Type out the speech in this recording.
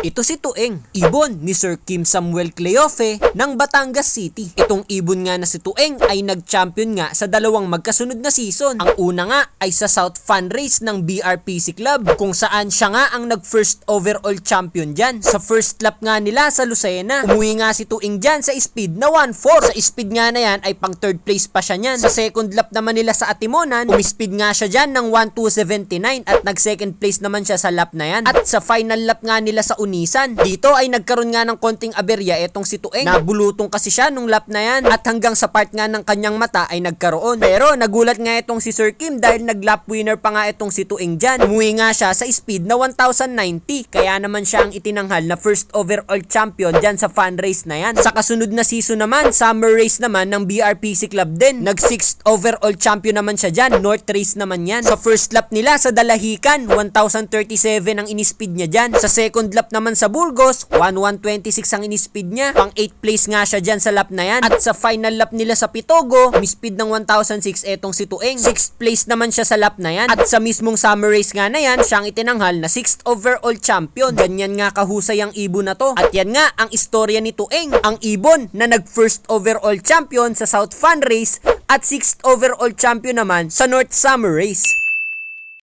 Ito si Tueng, ibon ni Sir Kim Samuel Cleofe ng Batangas City. Itong ibon nga na si Tueng ay nag-champion nga sa dalawang magkasunod na season. Ang una nga ay sa South Fun Race ng BRPC Club kung saan siya nga ang nag-first overall champion dyan. Sa first lap nga nila sa Lucena, umuwi nga si Tueng dyan sa speed na 1.4. Sa speed nga na yan ay pang third place pa siya nyan. Sa second lap naman nila sa Atimonan, umispeed nga siya dyan ng 1.279 at nag-second place naman siya sa lap na yan. At sa final lap nga nila sa Unisan, dito ay nagkaroon nga ng konting aberya etong si Tueng. Nabulutong kasi siya nung lap na yan at hanggang sa part nga ng kanyang mata ay nagkaroon. Pero nagulat nga itong si Sir Kim dahil nag-lap winner pa nga itong si Tueng dyan. Umuwi nga siya sa speed na 1,090 kaya naman siya ang itinanghal na first overall champion dyan sa fun race na yan. Sa kasunod na season naman, summer race naman ng BRPC Club din, nag-6th overall champion naman siya dyan. North race naman yan. Sa first lap nila sa Dalahican, 1,037 ang inispeed niya dyan. Sa second lap naman sa Burgos, 1,126 ang inispeed niya. Pang 8th place nga siya dyan sa lap na yan. At sa final lap nila sa Pitogo, umispeed ng 1,006 etong si Tueng. 6th place naman siya sa lap na yan. At sa mismong summer race nga na yan, siyang itinanghal na 6th overall champion. Ganyan nga kahusay ang ibon na to. At yan nga ang istorya ni Tueng, ang ibon na nag-first overall champion sa South Fun Race at 6th overall champion naman sa North Summer Race.